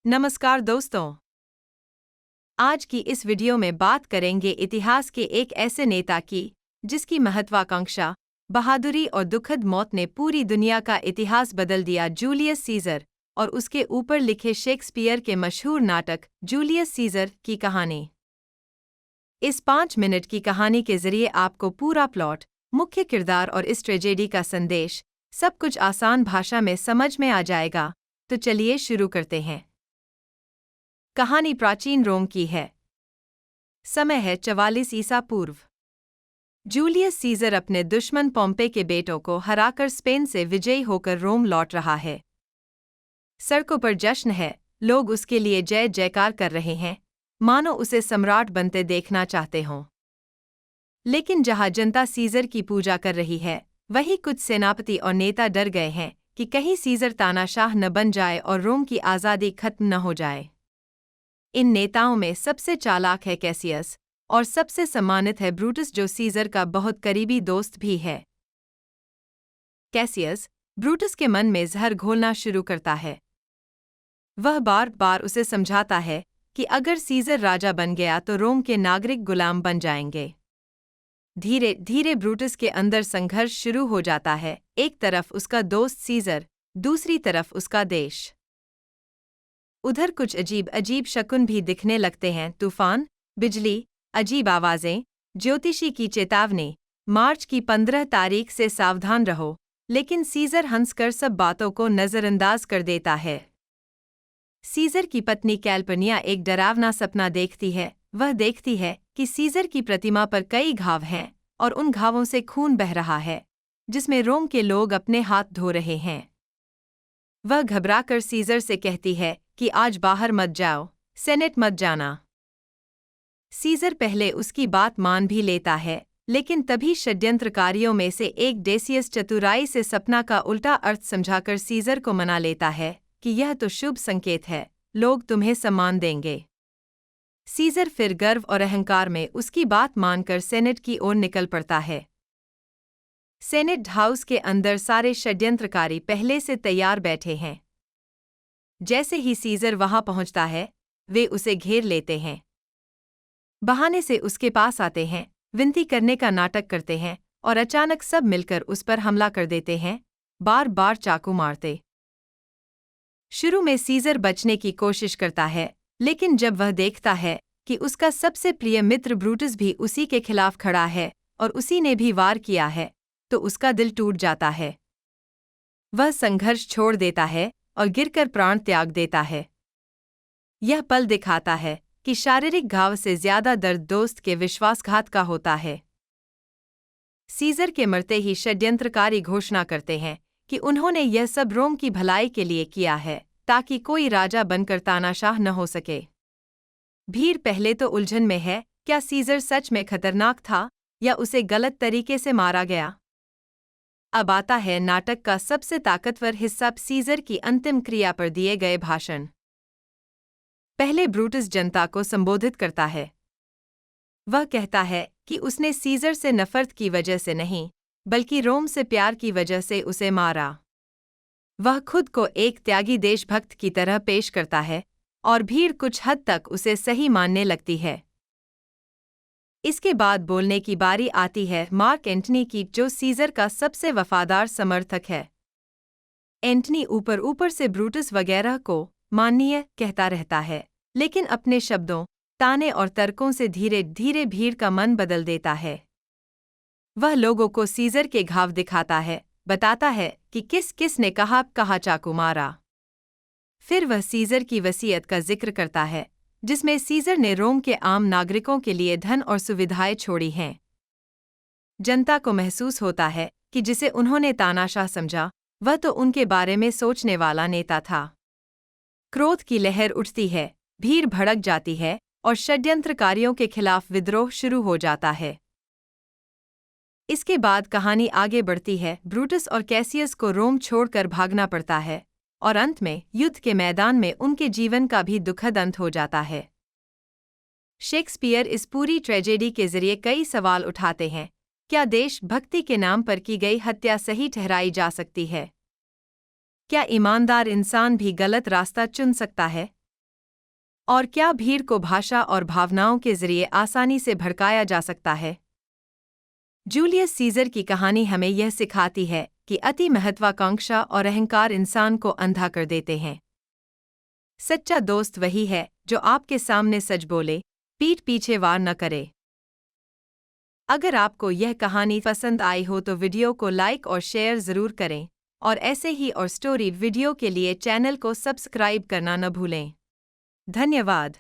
नमस्कार दोस्तों। आज की इस वीडियो में बात करेंगे इतिहास के एक ऐसे नेता की जिसकी महत्वाकांक्षा, बहादुरी और दुखद मौत ने पूरी दुनिया का इतिहास बदल दिया, जूलियस सीजर और उसके ऊपर लिखे शेक्सपियर के मशहूर नाटक जूलियस सीजर की कहानी। इस 5 मिनट की कहानी के जरिए आपको पूरा प्लॉट, मुख्य किरदार और इस ट्रेजेडी का संदेश सब कुछ आसान भाषा में समझ में आ जाएगा। तो चलिए शुरू करते हैं। कहानी प्राचीन रोम की है। समय है 44 ईसा पूर्व। जूलियस सीजर अपने दुश्मन पोम्पे के बेटों को हराकर स्पेन से विजयी होकर रोम लौट रहा है। सड़कों पर जश्न है, लोग उसके लिए जय जयकार कर रहे हैं, मानो उसे सम्राट बनते देखना चाहते हों। लेकिन जहां जनता सीजर की पूजा कर रही है, वहीं कुछ सेनापति और नेता डर गए हैं कि कहीं सीजर तानाशाह न बन जाए और रोम की आज़ादी खत्म न हो जाए। इन नेताओं में सबसे चालाक है कैसियस और सबसे सम्मानित है ब्रूटस, जो सीजर का बहुत करीबी दोस्त भी है। कैसियस ब्रूटस के मन में जहर घोलना शुरू करता है। वह बार बार उसे समझाता है कि अगर सीजर राजा बन गया तो रोम के नागरिक गुलाम बन जाएंगे। धीरे धीरे ब्रूटस के अंदर संघर्ष शुरू हो जाता है, एक तरफ उसका दोस्त सीजर, दूसरी तरफ उसका देश। उधर कुछ अजीब अजीब शकुन भी दिखने लगते हैं। तूफान, बिजली, अजीब आवाजें, ज्योतिषी की चेतावनी, मार्च की 15 तारीख से सावधान रहो। लेकिन सीजर हंसकर सब बातों को नजरअंदाज कर देता है। सीजर की पत्नी कैल्पनिया एक डरावना सपना देखती है। वह देखती है कि सीजर की प्रतिमा पर कई घाव हैं और उन घावों से खून बह रहा है, जिसमें रोम के लोग अपने हाथ धो रहे हैं। वह घबराकर सीजर से कहती है कि आज बाहर मत जाओ, सेनेट मत जाना। सीजर पहले उसकी बात मान भी लेता है, लेकिन तभी षड्यंत्रकारियों में से एक डेसियस चतुराई से सपना का उल्टा अर्थ समझाकर सीजर को मना लेता है कि यह तो शुभ संकेत है, लोग तुम्हें सम्मान देंगे। सीजर फिर गर्व और अहंकार में उसकी बात मानकर सेनेट की ओर निकल पड़ता है। सेनेट हाउस के अंदर सारे षड्यंत्रकारी पहले से तैयार बैठे हैं। जैसे ही सीजर वहां पहुंचता है, वे उसे घेर लेते हैं। बहाने से उसके पास आते हैं, विनती करने का नाटक करते हैं और अचानक सब मिलकर उस पर हमला कर देते हैं, बार बार चाकू मारते। शुरू में सीजर बचने की कोशिश करता है, लेकिन जब वह देखता है कि उसका सबसे प्रिय मित्र ब्रूटस भी उसी के खिलाफ खड़ा है और उसी ने भी वार किया है, तो उसका दिल टूट जाता है। वह संघर्ष छोड़ देता है और गिरकर प्राण त्याग देता है। यह पल दिखाता है कि शारीरिक घाव से ज्यादा दर्द दोस्त के विश्वासघात का होता है। सीजर के मरते ही षड्यंत्रकारी घोषणा करते हैं कि उन्होंने यह सब रोम की भलाई के लिए किया है, ताकि कोई राजा बनकर तानाशाह न हो सके। भीड़ पहले तो उलझन में है, क्या सीजर सच में खतरनाक था या उसे गलत तरीके से मारा गया? अब आता है नाटक का सबसे ताकतवर हिस्सा, सीजर की अंतिम क्रिया पर दिए गए भाषण। पहले ब्रूटस जनता को संबोधित करता है। वह कहता है कि उसने सीजर से नफरत की वजह से नहीं, बल्कि रोम से प्यार की वजह से उसे मारा। वह खुद को एक त्यागी देशभक्त की तरह पेश करता है और भीड़ कुछ हद तक उसे सही मानने लगती है। इसके बाद बोलने की बारी आती है मार्क एंटनी की, जो सीजर का सबसे वफादार समर्थक है। एंटनी ऊपर ऊपर से ब्रूटस वगैरह को माननीय कहता रहता है, लेकिन अपने शब्दों, ताने और तर्कों से धीरे धीरे भीड़ का मन बदल देता है। वह लोगों को सीजर के घाव दिखाता है, बताता है कि किस किस ने कहाँ चाकू मारा। फिर वह सीजर की वसीयत का जिक्र करता है, जिसमें सीजर ने रोम के आम नागरिकों के लिए धन और सुविधाएं छोड़ी हैं। जनता को महसूस होता है कि जिसे उन्होंने तानाशाह समझा, वह तो उनके बारे में सोचने वाला नेता था। क्रोध की लहर उठती है, भीड़ भड़क जाती है और षड्यंत्रकारियों के खिलाफ विद्रोह शुरू हो जाता है। इसके बाद कहानी आगे बढ़ती है। ब्रूटस और कैसियस को रोम छोड़कर भागना पड़ता है और अंत में युद्ध के मैदान में उनके जीवन का भी दुखद अंत हो जाता है। शेक्सपियर इस पूरी ट्रेजेडी के जरिए कई सवाल उठाते हैं। क्या देशभक्ति के नाम पर की गई हत्या सही ठहराई जा सकती है? क्या ईमानदार इंसान भी गलत रास्ता चुन सकता है? और क्या भीड़ को भाषा और भावनाओं के जरिए आसानी से भड़काया जा सकता है? जूलियस सीजर की कहानी हमें यह सिखाती है कि अति महत्वाकांक्षा और अहंकार इंसान को अंधा कर देते हैं। सच्चा दोस्त वही है जो आपके सामने सच बोले, पीठ पीछे वार न करे। अगर आपको यह कहानी पसंद आई हो तो वीडियो को लाइक और शेयर ज़रूर करें, और ऐसे ही और स्टोरी वीडियो के लिए चैनल को सब्सक्राइब करना न भूलें। धन्यवाद।